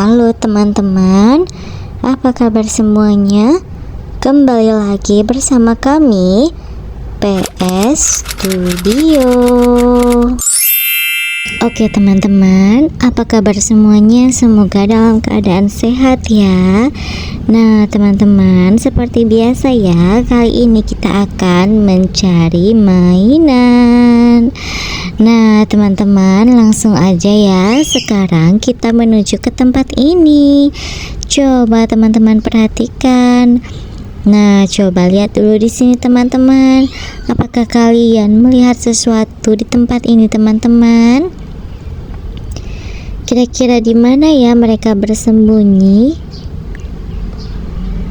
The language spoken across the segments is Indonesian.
Halo teman-teman, apa kabar semuanya? Kembali lagi bersama kami, PS Studio. Oke teman-teman, apa kabar semuanya? Semoga dalam keadaan sehat ya. Nah teman-teman, seperti biasa ya, kali ini kita akan mencari mainan. Nah teman-teman, langsung aja ya. Sekarang kita menuju ke tempat ini. Coba teman-teman perhatikan. Nah, coba lihat dulu di sini teman-teman. Apakah kalian melihat sesuatu di tempat ini teman-teman? Kira-kira di mana ya mereka bersembunyi?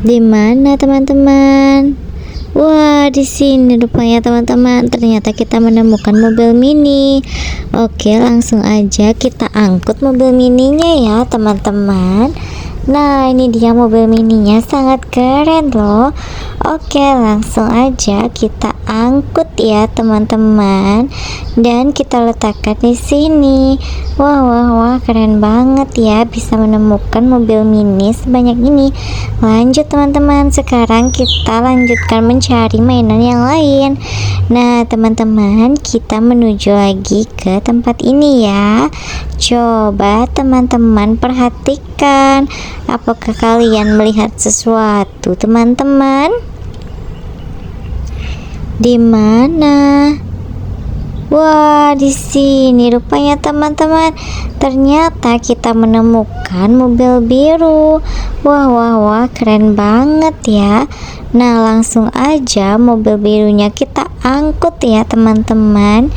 Di mana teman-teman? Wah, di sini rupanya teman-teman. Ternyata kita menemukan mobil mini. Oke, langsung aja kita angkut mobil mininya ya teman-teman. Nah, ini dia mobil mininya, sangat keren loh. Oke, langsung aja kita angkut ya teman-teman, dan kita letakkan di sini. Wah, keren banget ya, bisa menemukan mobil mini sebanyak ini. Lanjut teman-teman, sekarang kita lanjutkan mencari mainan yang lain. Nah teman-teman, kita menuju lagi ke tempat ini ya. Coba teman-teman perhatikan, apakah kalian melihat sesuatu teman-teman? Di mana? Wah, di sini rupanya teman-teman. Ternyata kita menemukan mobil biru. Wah, keren banget ya. Nah, langsung aja mobil birunya kita angkut ya teman-teman.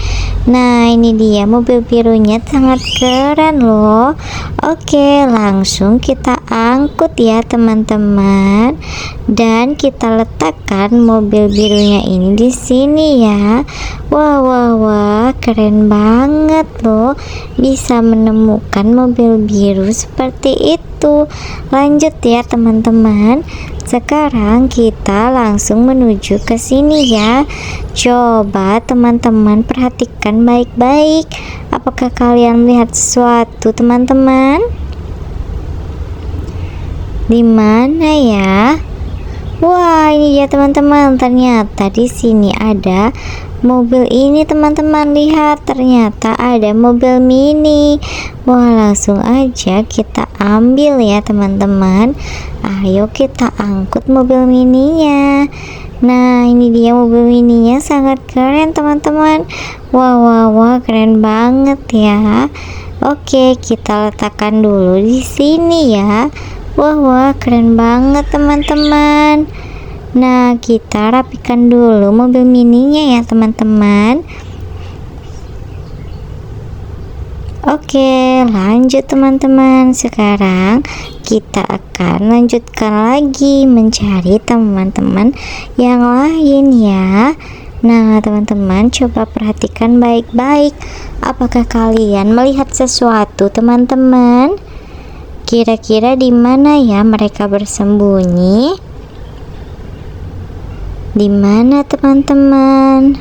Nah, ini dia mobil birunya, sangat keren loh. Oke, langsung kita angkut ya teman-teman, dan kita letakkan mobil birunya ini di sini ya. Wah, keren banget loh, bisa menemukan mobil biru seperti itu. Lanjut ya teman-teman, sekarang kita langsung menuju ke sini ya. Coba teman-teman perhatikan baik-baik, apakah kalian melihat sesuatu teman-teman? Di mana ya? Wah, ini dia teman-teman. Ternyata di sini ada mobil ini teman-teman. Lihat, ternyata ada mobil mini. Wah, langsung aja kita ambil ya teman-teman. Ayo kita angkut mobil mininya. Nah, ini dia mobil mininya, sangat keren teman-teman. Wah, keren banget ya. Oke, kita letakkan dulu di sini ya. Wah, keren banget teman-teman. Nah, kita rapikan dulu mobil mininya ya teman-teman. Oke, lanjut teman-teman. Sekarang kita akan lanjutkan lagi mencari teman-teman yang lain ya. Nah, teman-teman coba perhatikan baik-baik. Apakah kalian melihat sesuatu teman-teman? Kira-kira di mana ya mereka bersembunyi? Di mana teman-teman?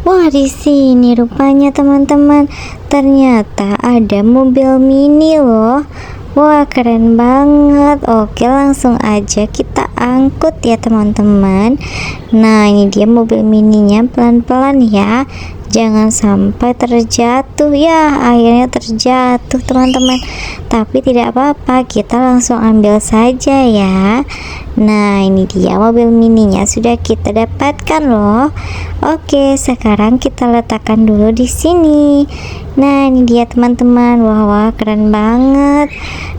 Wah, di sini rupanya teman-teman. Ternyata ada mobil mini loh. Wah, keren banget. Oke, langsung aja kita angkut ya teman-teman. Nah, ini dia mobil mininya, pelan-pelan ya. Jangan sampai terjatuh ya. Akhirnya terjatuh teman-teman. Tapi tidak apa-apa, kita langsung ambil saja ya. Nah, ini dia mobil mininya, sudah kita dapatkan loh. Oke, sekarang kita letakkan dulu di sini. Nah, ini dia teman-teman. Wah, keren banget,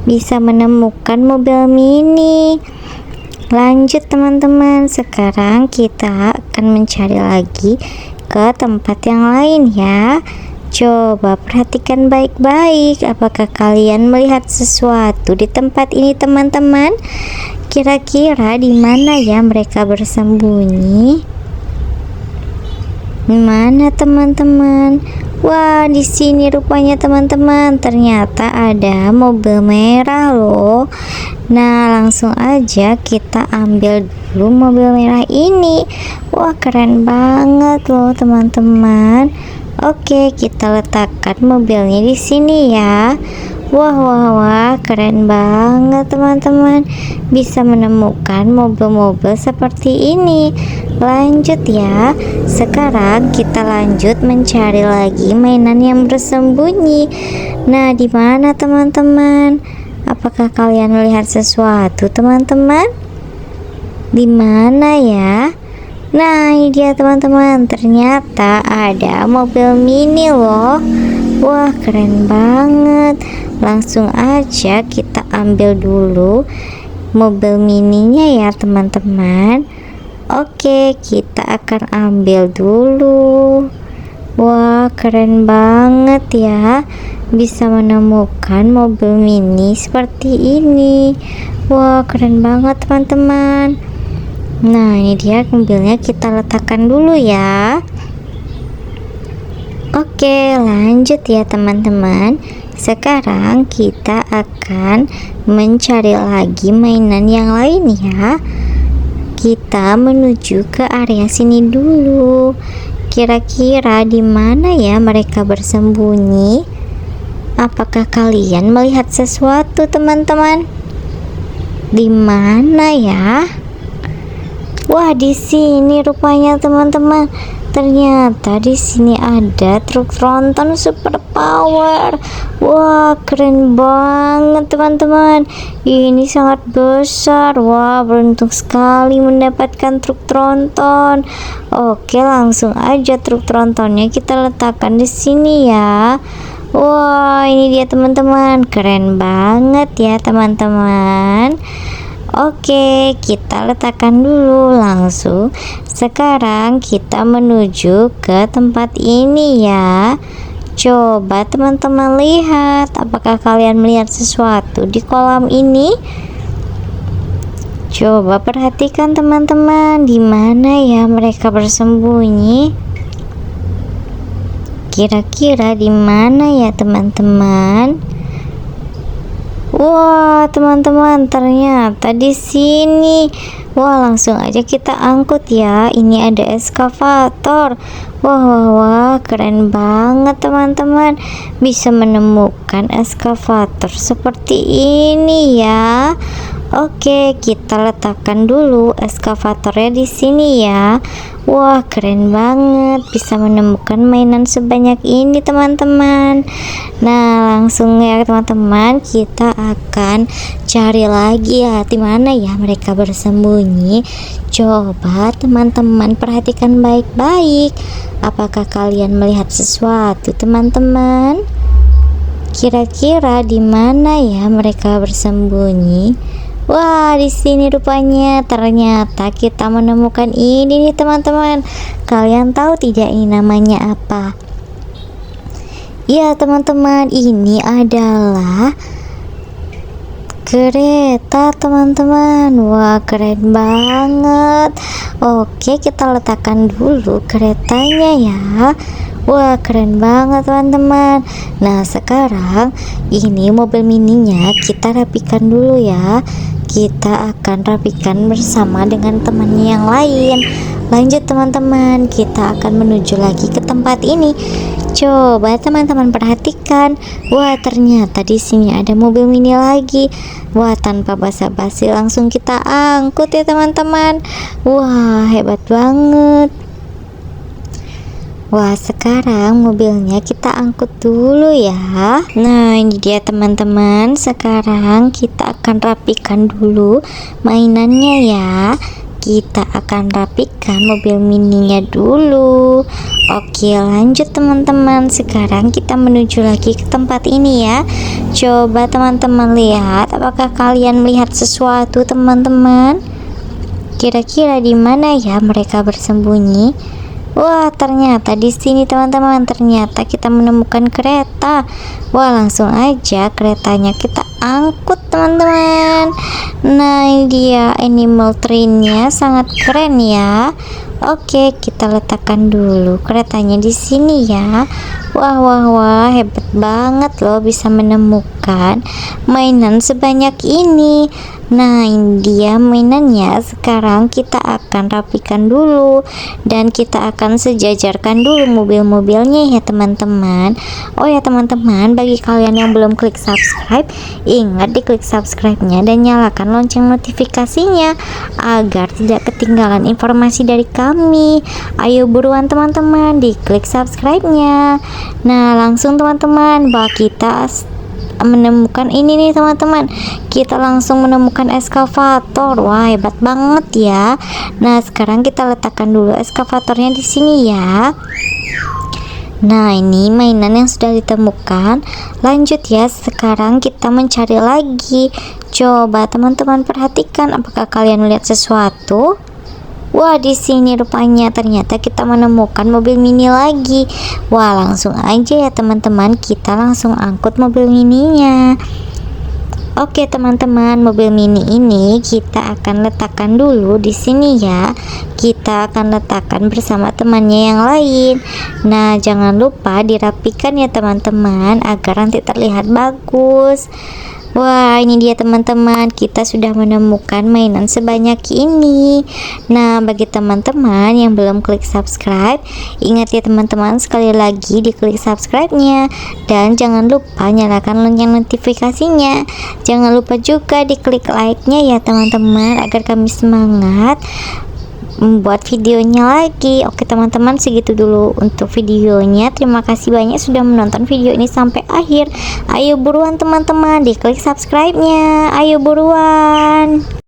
bisa menemukan mobil mini. Lanjut teman-teman, sekarang kita akan mencari lagi ke tempat yang lain ya. Coba perhatikan baik-baik, apakah kalian melihat sesuatu di tempat ini teman-teman? Kira-kira di mana ya mereka bersembunyi? Di mana teman-teman? Wah, di sini rupanya teman-teman. Ternyata ada mobil merah loh. Nah, langsung aja kita ambil dulu mobil merah ini. Wah, keren banget loh teman-teman. Oke, kita letakkan mobilnya di sini ya. Wah, wah, wah, keren banget teman-teman. Bisa menemukan mobil-mobil seperti ini. Lanjut ya. Sekarang kita lanjut mencari lagi mainan yang bersembunyi. Nah, di mana teman-teman? Apakah kalian melihat sesuatu, teman-teman? Di mana ya? Nah, ini dia teman-teman. Ternyata ada mobil mini loh. Wah, keren banget. Langsung aja kita ambil dulu mobil mininya ya teman-teman. Oke, kita akan ambil dulu. Wah, keren banget ya. Bisa menemukan mobil mini seperti ini. Wah, keren banget teman-teman. Nah, ini dia mobilnya, kita letakkan dulu ya. Oke, lanjut ya teman-teman. Sekarang kita akan mencari lagi mainan yang lain ya. Kita menuju ke area sini dulu. Kira-kira di mana ya mereka bersembunyi? Apakah kalian melihat sesuatu, teman-teman? Di mana ya? Wah, di sini rupanya teman-teman. Ternyata di sini ada truk tronton super power. Wah, keren banget teman-teman. Ini sangat besar. Wah, beruntung sekali mendapatkan truk tronton. Oke, langsung aja truk trontonnya kita letakkan di sini ya. Wah, ini dia teman-teman. Keren banget ya teman-teman. Oke, kita letakkan dulu langsung. Sekarang kita menuju ke tempat ini ya. Coba teman-teman lihat, apakah kalian melihat sesuatu di kolam ini? Coba perhatikan teman-teman, di mana ya mereka bersembunyi? Kira-kira di mana ya teman-teman? Wah, teman-teman, ternyata di sini. Wah, langsung aja kita angkut ya. Ini ada eskavator. Wah, wah, wah, keren banget teman-teman. Bisa menemukan eskavator seperti ini ya. Oke, kita letakkan dulu eskavatornya di sini ya. Wah, keren banget. Bisa menemukan mainan sebanyak ini teman-teman. Nah, langsung ya teman-teman, kita akan cari lagi ya di mana ya mereka bersembunyi. Coba teman-teman perhatikan baik-baik. Apakah kalian melihat sesuatu, teman-teman? Kira-kira di mana ya mereka bersembunyi? Wah, di sini rupanya. Ternyata kita menemukan ini nih teman-teman. Kalian tahu tidak ini namanya apa? Ya teman-teman, ini adalah kereta teman-teman. Wah, keren banget. Oke, kita letakkan dulu keretanya ya. Wah, keren banget teman-teman. Nah, sekarang ini mobil mininya kita rapikan dulu ya. Kita akan rapikan bersama dengan temannya yang lain. Lanjut teman-teman, kita akan menuju lagi ke tempat ini. Coba teman-teman perhatikan. Wah, ternyata di sini ada mobil mini lagi. Wah, tanpa basa-basi langsung kita angkut ya teman-teman. Wah, hebat banget. Wah, sekarang mobilnya kita angkut dulu ya. Nah, ini dia teman-teman. Sekarang kita akan rapikan dulu mainannya ya. Kita akan rapikan mobil mininya dulu. Oke, lanjut teman-teman. Sekarang kita menuju lagi ke tempat ini ya. Coba teman-teman lihat, apakah kalian melihat sesuatu teman-teman? Kira-kira di mana ya mereka bersembunyi? Wah, ternyata di sini teman-teman. Ternyata kita menemukan kereta. Wah, langsung aja keretanya kita angkut teman-teman. Nah, ini dia animal trainnya, sangat keren ya. Oke, kita letakkan dulu keretanya di sini ya. Wah, wah, wah, hebat banget loh bisa menemukan mainan sebanyak ini. Nah, ini dia mainannya. Sekarang kita akan rapikan dulu dan kita akan sejajarkan dulu mobil-mobilnya ya teman-teman. Oh ya teman-teman, bagi kalian yang belum klik subscribe, ingat diklik subscribe-nya dan nyalakan lonceng notifikasinya agar tidak ketinggalan informasi dari kami. Ayo buruan teman-teman, diklik subscribe-nya. Nah, langsung teman-teman, bahwa kita menemukan ini nih teman-teman, kita langsung menemukan eskavator. Wah, hebat banget ya. Nah, sekarang kita letakkan dulu eskavatornya di sini ya. Nah, ini mainan yang sudah ditemukan. Lanjut ya, sekarang kita mencari lagi. Coba teman-teman perhatikan, apakah kalian melihat sesuatu? Wah, di sini rupanya ternyata kita menemukan mobil mini lagi. Wah, langsung aja ya teman-teman, kita langsung angkut mobil mininya. Oke teman-teman, mobil mini ini kita akan letakkan dulu di sini ya. Kita akan letakkan bersama temannya yang lain. Nah, jangan lupa dirapikan ya teman-teman agar nanti terlihat bagus. Wah, ini dia teman-teman, kita sudah menemukan mainan sebanyak ini. Nah, bagi teman-teman yang belum klik subscribe, ingat ya teman-teman, sekali lagi diklik subscribe-nya dan jangan lupa nyalakan lonceng notifikasinya. Jangan lupa juga diklik like-nya ya teman-teman agar kami semangat membuat videonya lagi. Oke teman-teman, segitu dulu untuk videonya. Terima kasih banyak sudah menonton video ini sampai akhir. Ayo buruan teman-teman, diklik subscribe-nya. Ayo buruan.